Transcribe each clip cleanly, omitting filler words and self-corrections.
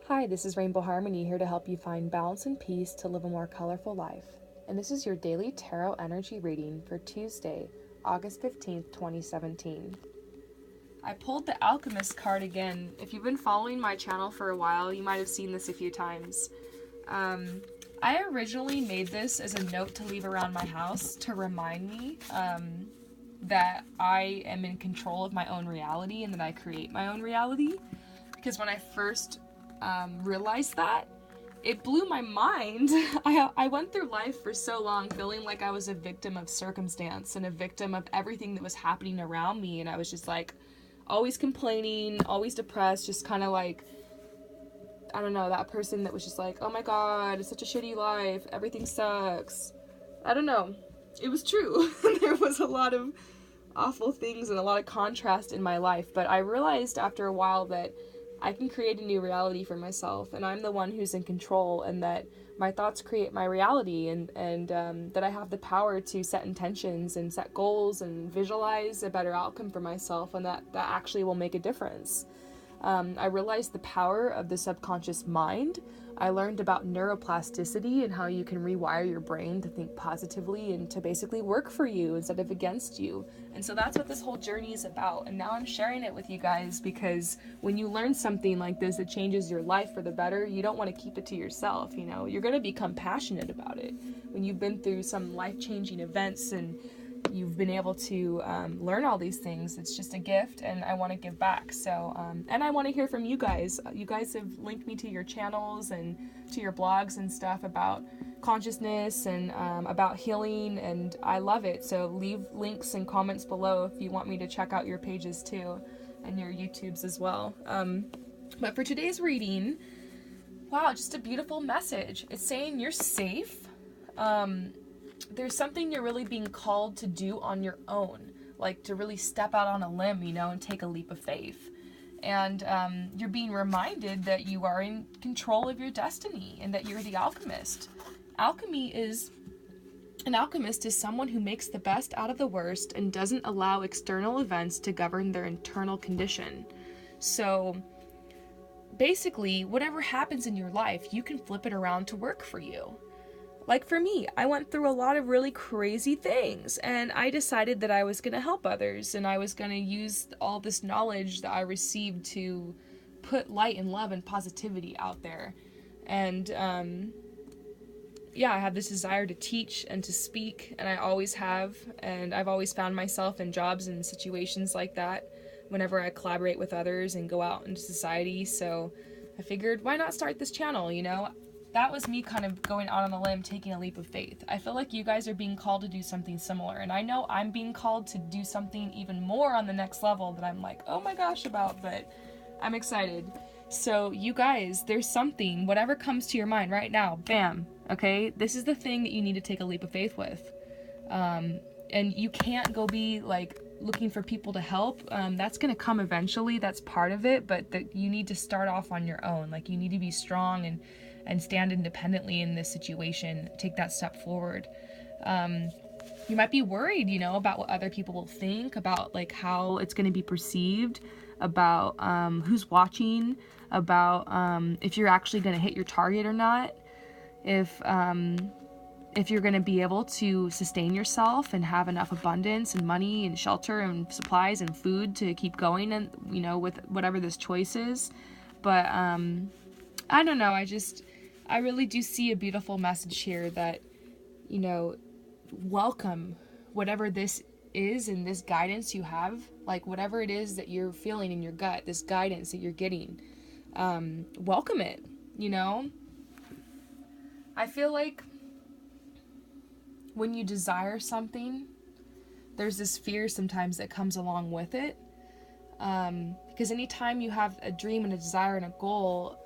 Hi, this is Rainbow Harmony here to help you find balance and peace to live a more colorful life. And this is your daily tarot energy reading for Tuesday, August 15th, 2017. I pulled the Alchemist card again. If you've been following my channel for a while, you might have seen this a few times. I originally made this as a note to leave around my house to remind me that I am in control of my own reality and that I create my own reality. Because when I first realized that, it blew my mind. I went through life for so long feeling like I was a victim of circumstance and a victim of everything that was happening around me, and I was just like always complaining, always depressed, just kind of like, I don't know, that person that was just like, oh my god, it's such a shitty life, everything sucks. I don't know. It was true. There was a lot of awful things and a lot of contrast in my life, but I realized after a while that I can create a new reality for myself, and I'm the one who's in control, and that my thoughts create my reality, and that I have the power to set intentions and set goals and visualize a better outcome for myself, and that actually will make a difference. I realized the power of the subconscious mind. I learned about neuroplasticity and how you can rewire your brain to think positively and to basically work for you instead of against you. And so that's what this whole journey is about. And now I'm sharing it with you guys because when you learn something like this that changes your life for the better, you don't want to keep it to yourself. You know, you're going to become passionate about it. When you've been through some life-changing events and you've been able to learn all these things, it's just a gift, and I want to give back. So and I want to hear from you guys. You guys have linked me to your channels and to your blogs and stuff about consciousness and about healing, and I love it. So leave links and comments below if you want me to check out your pages too, and your YouTubes as well. But for today's reading, wow, just a beautiful message. It's saying you're safe. There's something you're really being called to do on your own, like to really step out on a limb, you know, and take a leap of faith. And you're being reminded that you are in control of your destiny and that you're the alchemist. An alchemist is someone who makes the best out of the worst and doesn't allow external events to govern their internal condition. So basically, whatever happens in your life, you can flip it around to work for you. Like for me, I went through a lot of really crazy things, and I decided that I was going to help others, and I was going to use all this knowledge that I received to put light and love and positivity out there. And yeah, I have this desire to teach and to speak, and I always have, and I've always found myself in jobs and situations like that whenever I collaborate with others and go out into society. So I figured, why not start this channel, you know? That was me kind of going out on a limb, taking a leap of faith. I feel like you guys are being called to do something similar, and I know I'm being called to do something even more on the next level that I'm like, oh my gosh about, but I'm excited. So you guys, there's something, whatever comes to your mind right now, bam, okay? This is the thing that you need to take a leap of faith with. And you can't go be like looking for people to help. That's gonna come eventually, that's part of it, but you need to start off on your own. Like, you need to be strong and stand independently in this situation, take that step forward. You might be worried, you know, about what other people will think, about like how it's going to be perceived, about who's watching, about if you're actually going to hit your target or not, if you're going to be able to sustain yourself and have enough abundance and money and shelter and supplies and food to keep going, and you know, with whatever this choice is. But I don't know, I really do see a beautiful message here that, you know, welcome whatever this is and this guidance you have, like whatever it is that you're feeling in your gut, this guidance that you're getting, welcome it, you know? I feel like when you desire something, there's this fear sometimes that comes along with it, because anytime you have a dream and a desire and a goal,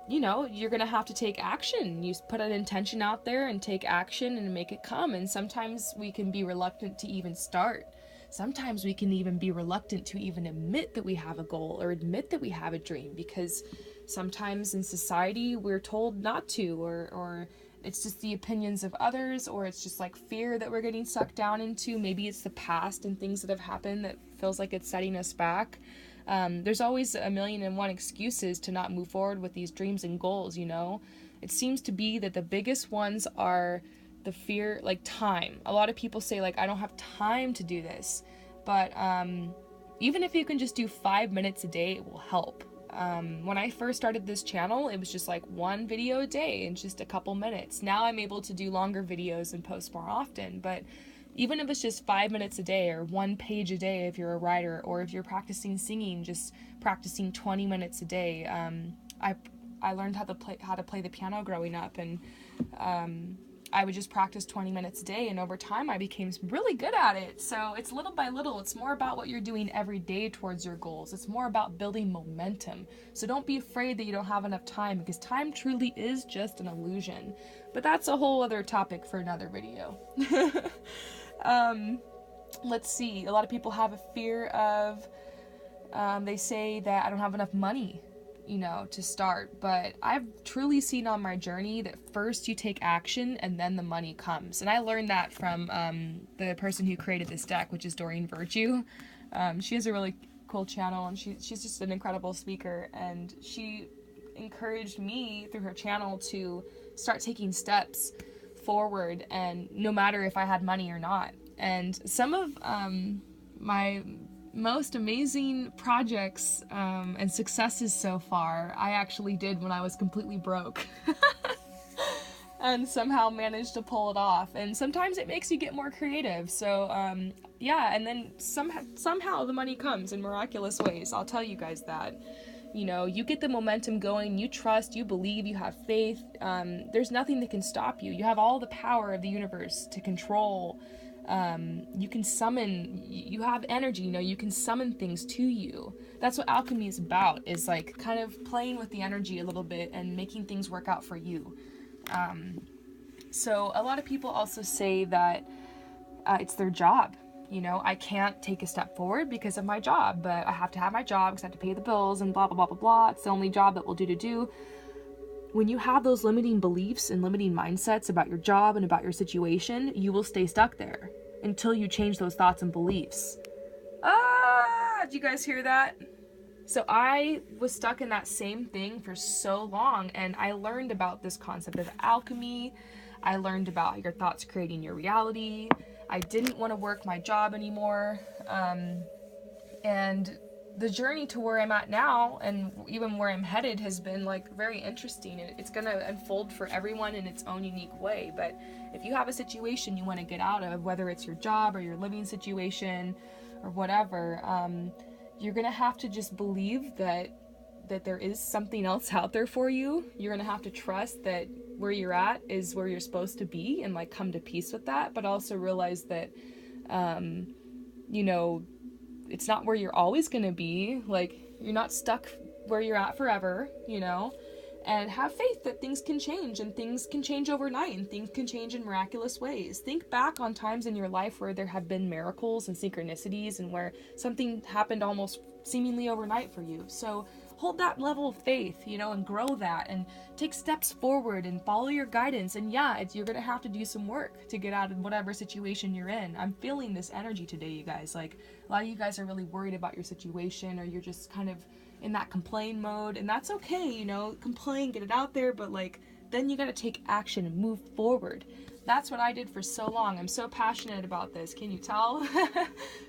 you know, you're going to have to take action. You put an intention out there and take action and make it come. And sometimes we can be reluctant to even start. Sometimes we can even be reluctant to even admit that we have a goal or admit that we have a dream, because sometimes in society we're told not to, or it's just the opinions of others, or it's just like fear that we're getting sucked down into. Maybe it's the past and things that have happened that feels like it's setting us back. There's always a million and one excuses to not move forward with these dreams and goals, you know? It seems to be that the biggest ones are the fear, like time. A lot of people say, like, I don't have time to do this. But even if you can just do 5 minutes a day, it will help. When I first started this channel, it was just like one video a day in just a couple minutes. Now I'm able to do longer videos and post more often, but even if it's just 5 minutes a day or 1 page a day if you're a writer, or if you're practicing singing, just practicing 20 minutes a day. I learned how to play the piano growing up, and I would just practice 20 minutes a day, and over time I became really good at it. So it's little by little. It's more about what you're doing every day towards your goals. It's more about building momentum. So don't be afraid that you don't have enough time, because time truly is just an illusion. But that's a whole other topic for another video. Let's see. A lot of people have a fear of, they say that I don't have enough money, you know, to start. But I've truly seen on my journey that first you take action and then the money comes. And I learned that from the person who created this deck, which is Doreen Virtue. She has a really cool channel, and she's just an incredible speaker. And she encouraged me through her channel to start taking steps forward, and no matter if I had money or not. And some of my most amazing projects and successes so far, I actually did when I was completely broke. And somehow managed to pull it off. And sometimes it makes you get more creative. So yeah, and then somehow the money comes in miraculous ways. I'll tell you guys that. You know, you get the momentum going, you trust, you believe, you have faith. There's nothing that can stop you. You have all the power of the universe to control. You can summon, you have energy, you know, you can summon things to you. That's what alchemy is about, is like kind of playing with the energy a little bit and making things work out for you. So a lot of people also say that it's their job. You know, I can't take a step forward because of my job, but I have to have my job because I have to pay the bills and blah, blah, blah, blah, blah. It's the only job that will do. When you have those limiting beliefs and limiting mindsets about your job and about your situation, you will stay stuck there until you change those thoughts and beliefs. Did you guys hear that? So I was stuck in that same thing for so long, and I learned about this concept of alchemy. I learned about your thoughts creating your reality. I didn't want to work my job anymore. And the journey to where I'm at now, and even where I'm headed, has been like very interesting. And it's going to unfold for everyone in its own unique way. But if you have a situation you want to get out of, whether it's your job or your living situation or whatever, you're going to have to just believe that there is something else out there for you. You're going to have to trust that where you're at is where you're supposed to be, and like come to peace with that, but also realize that, you know, it's not where you're always going to be. Like, you're not stuck where you're at forever, you know, and have faith that things can change, and things can change overnight, and things can change in miraculous ways. Think back on times in your life where there have been miracles and synchronicities, and where something happened almost seemingly overnight for you. So hold that level of faith, you know, and grow that, and take steps forward and follow your guidance. And yeah, you're going to have to do some work to get out of whatever situation you're in. I'm feeling this energy today, you guys. Like, a lot of you guys are really worried about your situation, or you're just kind of in that complain mode, and that's okay, you know, complain, get it out there, but like, then you got to take action and move forward. That's what I did for so long. I'm so passionate about this. Can you tell?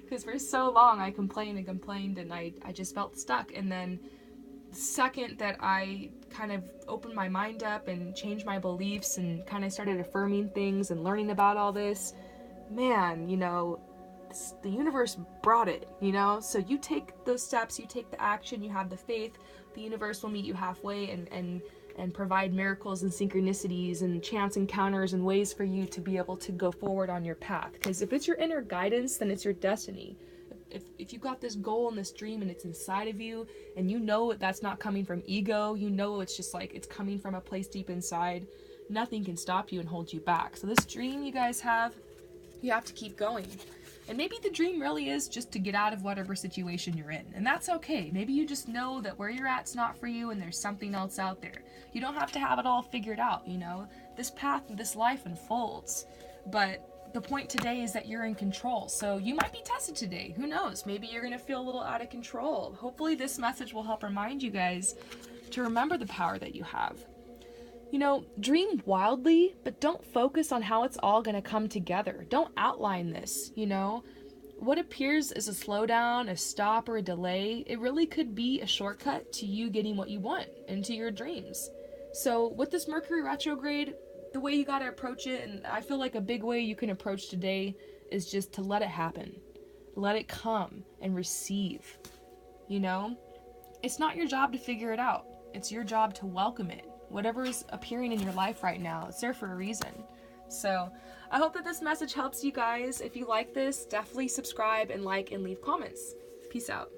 Because for so long I complained and complained, and I just felt stuck. And then the second that I kind of opened my mind up and changed my beliefs and kind of started affirming things and learning about all this, man, you know, the universe brought it, you know? So you take those steps, you take the action, you have the faith, the universe will meet you halfway and provide miracles and synchronicities and chance encounters and ways for you to be able to go forward on your path. Because if it's your inner guidance, then it's your destiny. If you got this goal and this dream and it's inside of you, and you know that's not coming from ego, you know it's just like it's coming from a place deep inside, nothing can stop you and hold you back. So this dream you guys have, you have to keep going. And maybe the dream really is just to get out of whatever situation you're in. And that's okay. Maybe you just know that where you're at's not for you and there's something else out there. You don't have to have it all figured out, you know? This path, this life unfolds. But the point today is that you're in control. So you might be tested today. Who knows? Maybe you're going to feel a little out of control. Hopefully this message will help remind you guys to remember the power that you have. You know, dream wildly, but don't focus on how it's all going to come together. Don't outline this, you know. What appears as a slowdown, a stop, or a delay, it really could be a shortcut to you getting what you want into your dreams. So with this Mercury retrograde, the way you got to approach it, and I feel like a big way you can approach today, is just to let it happen. Let it come and receive. You know, it's not your job to figure it out. It's your job to welcome it. Whatever is appearing in your life right now, it's there for a reason. So I hope that this message helps you guys. If you like this, definitely subscribe and like and leave comments. Peace out.